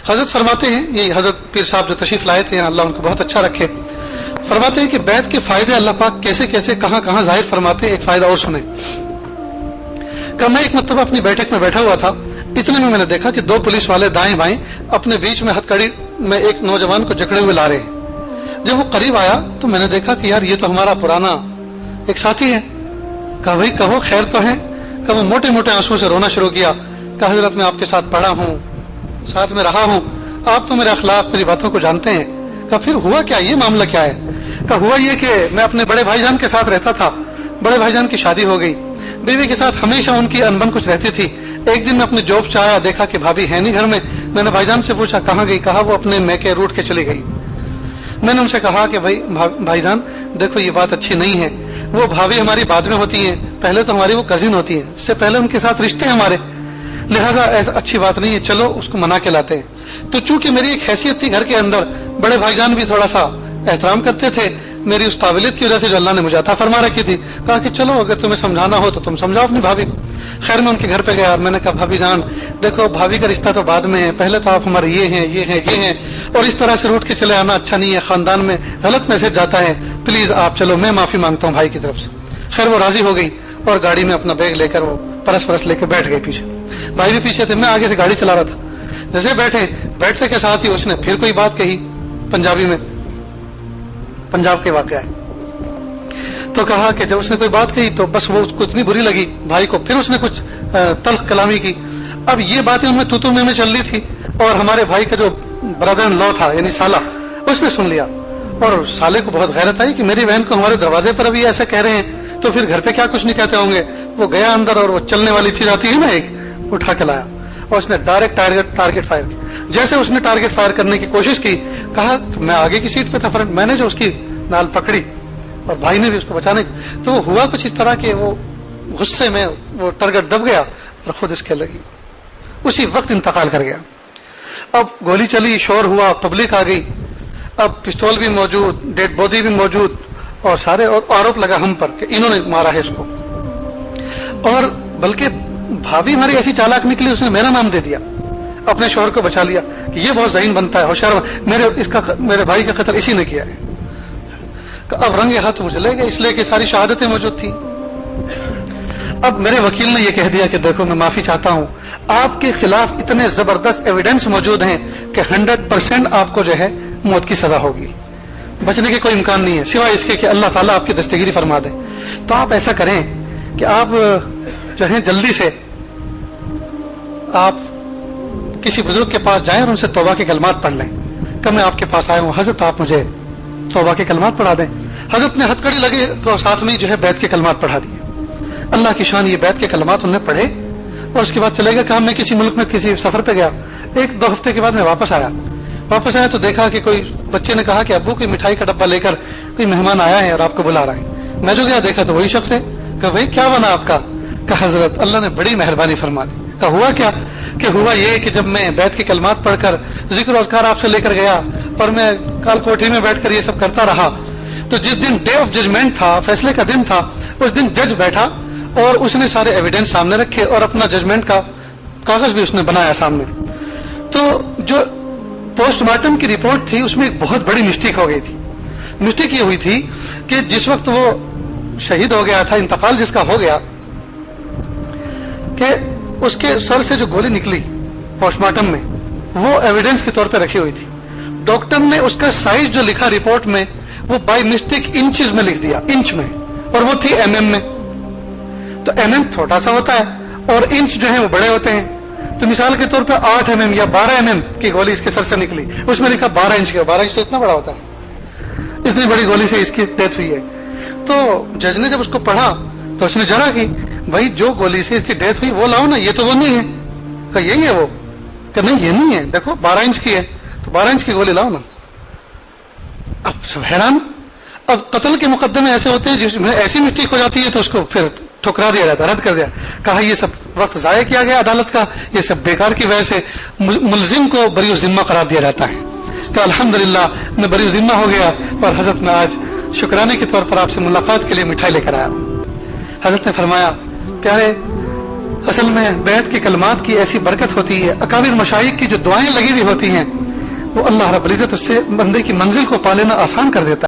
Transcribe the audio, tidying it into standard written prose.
حضرت فرماتے ہیں, یہ حضرت پیر صاحب جو تشریف لائے تھے, اللہ ان کو بہت اچھا رکھے, فرماتے ہیں کہ بیعت کے فائدے اللہ پاک کیسے کیسے کہاں کہاں ظاہر فرماتے ہیں. ایک فائدہ اور سنیں کہ میں ایک مرتبہ اپنی بیٹھک میں بیٹھا ہوا تھا, اتنے میں نے دیکھا کہ 2 پولیس والے دائیں بائیں اپنے بیچ میں ہتھ کڑی میں ایک نوجوان کو جکڑے ہوئے لا رہے ہیں. جب وہ قریب آیا تو میں نے دیکھا کہ یار یہ تو ہمارا پرانا ایک ساتھی ہے. کہا بھائی کہو خیر تو ہے. کہ وہ موٹے موٹے آنسو سے رونا شروع کیا. کہا حضرت میں آپ کے ساتھ پڑھا ہوں, ساتھ میں رہا ہوں, آپ تو میرے اخلاق میری باتوں کو جانتے ہیں. کہا پھر ہوا کیا, یہ معاملہ کیا ہے؟ کہا ہوا یہ کہ میں اپنے بڑے بھائی جان کے ساتھ رہتا تھا, بڑے بھائی جان کی شادی ہو گئی, بیوی کے ساتھ ہمیشہ ان کی انبن کچھ رہتی تھی. ایک دن میں اپنے جاب سے آیا, دیکھا کہ بھابھی ہے نہیں گھر میں. میں نے بھائی جان سے پوچھا کہاں گئی؟ کہا وہ اپنے میکے روٹ کے چلی گئی. میں نے ان سے کہا کہ بھائی جان دیکھو یہ بات اچھی نہیں ہے, وہ بھابھی ہماری بعد میں ہوتی ہیں, پہلے تو ہماری وہ کزن ہوتی ہیں, اس سے پہلے ان کے ساتھ رشتے ہیں ہمارے, لہٰذا ایسا اچھی بات نہیں ہے, چلو اس کو منا کے لاتے ہیں. تو چونکہ میری ایک حیثیت تھی گھر کے اندر, بڑے بھائی جان بھی تھوڑا سا احترام کرتے تھے میری اس قابلیت کی وجہ سے جو اللہ نے مجھے عطا فرما رکھی تھی. کہا کہ چلو اگر تمہیں سمجھانا ہو تو تم سمجھاؤ اپنی بھابھی کو. خیر میں ان کے گھر پہ گیا اور میں نے کہا بھابھی جان دیکھو بھابھی کا رشتہ تو بعد میں ہے, پہلے تو آپ ہمارے یہ ہیں یہ ہیں یہ ہیں, اور اس طرح سے روٹ کے چلے آنا اچھا نہیں ہے, خاندان میں غلط میسج جاتا ہے, پلیز آپ چلو, میں معافی مانگتا ہوں بھائی کی طرف سے. خیر وہ راضی ہو گئی اور گاڑی میں اپنا بیگ لے کر وہ پرس لے کے بیٹھ گئے پیچھے. بھائی بھی پیچھے تھے, میں آگے سے گاڑی چلا رہا تھا. جیسے بیٹھتے کے ساتھ ہی اس نے پھر کوئی بات کہی پنجابی میں, پنجاب کے واقعہ ہے. تو کہا کہ جب اس نے کوئی بات کہی تو بس وہ اس کو اتنی بری لگی بھائی کو, پھر اس نے کچھ تلخ کلامی کی. اب یہ باتیں ان میں تو میں چل رہی تھی, اور ہمارے بھائی کا جو برادر ان لا تھا یعنی سالہ, اس نے سن لیا, اور سالے کو بہت غیرت آئی کہ میری بہن کو ہمارے دروازے پر ابھی ایسا کہہ رہے ہیں تو پھر گھر پہ کیا کچھ نہیں کہتے ہوں گے. وہ گیا اندر اور وہ چلنے والی چیز آتی ہے نا ایک, اٹھا کے لایا اور اس نے ڈائریکٹ ٹارگیٹ فائر کیا. جیسے اس نے ٹارگیٹ فائر کرنے کی کوشش کی, کہا میں آگے کی سیٹ پہ تھا فرنٹ, میں نے جو اس کی نال پکڑی اور بھائی نے بھی اس کو بچانے, تو وہ ہوا کچھ اس طرح کہ وہ غصے میں وہ ٹارگیٹ دب گیا اور خود اس کے لگی, اسی وقت انتقال کر گیا. اب گولی چلی, شور ہوا, پبلک آ گئی, اب پستول بھی موجود, ڈیڈ باڈی بھی موجود, اور سارے اور آروپ لگا ہم پر کہ انہوں نے مارا ہے اس کو. اور بلکہ بھابھی ہماری ایسی چالاک نکلی, اس نے میرا نام دے دیا, اپنے شوہر کو بچا لیا کہ یہ بہت ذہین بنتا ہے, ہوشیار, میرے بھائی کا قتل اسی نے کیا ہے. اب رنگ ہاتھ مجھے لے گئے, اس لیے کہ ساری شہادتیں موجود تھیں. اب میرے وکیل نے یہ کہہ دیا کہ دیکھو میں معافی چاہتا ہوں, آپ کے خلاف اتنے زبردست ایویڈنس موجود ہیں کہ 100% آپ کو جو ہے موت کی سزا ہوگی, بچنے کے کوئی امکان نہیں ہے سوائے اس کے کہ اللہ تعالیٰ آپ کی دستگیری فرما دے. تو آپ ایسا کریں کہ آپ جو ہے جلدی سے آپ کسی بزرگ کے پاس جائیں اور ان سے توبہ کے کلمات پڑھ لیں کہ میں آپ کے پاس آیا ہوں حضرت, آپ مجھے توبہ کے کلمات پڑھا دیں. حضرت نے ہتھ کڑی لگے تو ساتھ میں جو ہے بیعت کے کلمات پڑھا دیے. اللہ کی شان, یہ بیعت کے کلمات انہوں نے پڑھے اور اس کے بعد چلے گئے. کہ میں کسی ملک میں کسی سفر پہ گیا, 1-2 ہفتے کے بعد میں واپس آیا تو دیکھا کہ کوئی بچے نے کہا کہ ابو کوئی مٹھائی کا ڈبہ لے کر کوئی مہمان آیا ہے اور آپ کو بلا رہا ہے. میں جو گیا دیکھا تو وہی شخص ہے. کہ بھائی کیا بنا آپ کا؟ کہ حضرت اللہ نے بڑی مہربانی فرما دی. کہ ہوا کیا؟ کہ ہوا یہ کہ جب میں بیعت کے کلمات پڑھ کر ذکر و اذکار آپ سے لے کر گیا اور میں کال کوٹھی میں بیٹھ کر یہ سب کرتا رہا, تو جس دن ڈے آف ججمنٹ تھا, فیصلے کا دن تھا, اس دن جج بیٹھا اور اس نے سارے ایویڈنس سامنے رکھے اور اپنا ججمنٹ کا کاغذ بھی اس نے بنایا سامنے. تو جو پوسٹ مارٹم کی رپورٹ تھی اس میں ایک بہت بڑی مسٹیک ہو گئی تھی. مسٹیک یہ ہوئی تھی کہ جس وقت وہ شہید ہو گیا تھا, انتقال جس کا ہو گیا, کہ اس کے سر سے جو گولی نکلی پوسٹ مارٹم میں وہ ایویڈنس کے طور پہ رکھی ہوئی تھی. ڈاکٹر نے اس کا سائز جو لکھا رپورٹ میں وہ بائی مسٹیک انچز میں لکھ دیا, انچ میں, اور وہ تھی mm میں. تو mm چھوٹا سا ہوتا ہے اور انچ جو ہے وہ بڑے ہوتے ہیں. تو مثال کے طور پہ 8 mm یا 12 mm کی گولی اس کے سر سے نکلی, اس میں لکھا 12 انچ کا. 12 انچ تو اتنا بڑا ہوتا ہے, اتنی بڑی گولی سے اس کی ڈیتھ ہوئی ہے. تو جج نے جب اس کو پڑھا تو اس نے جرا کی, بھائی جو گولی سے اس کی ڈیتھ ہوئی وہ لاؤ نا, یہ تو وہ نہیں ہے. کہ یہی ہے وہ؟ کہ نہیں یہ نہیں ہے, دیکھو 12 انچ کی ہے, تو 12 انچ کی گولی لاؤ نا. اب سب حیران. اب قتل کے مقدمے ایسے ہوتے ہیں جس میں ایسی مسٹیک ہو جاتی ہے تو اس کو پھر ٹھکرا دیا جاتا, رد کر دیا. کہا یہ سب وقت ضائع کیا گیا عدالت کا, یہ سب بیکار کی وجہ سے ملزم کو بری ذمہ قرار دیا جاتا ہے. کہ الحمدللہ میں بری ذمہ ہو گیا اور حضرت میں آج شکرانے کے طور پر آپ سے ملاقات کے لیے مٹھائی لے کر آیا. حضرت نے فرمایا پیارے اصل میں بیعت کے کلمات کی ایسی برکت ہوتی ہے، اکابر مشائخ کی جو دعائیں لگی ہوئی ہوتی ہیں وہ اللہ رب العزت اس سے بندے کی منزل کو پا لینا آسان کر دیتا ہے۔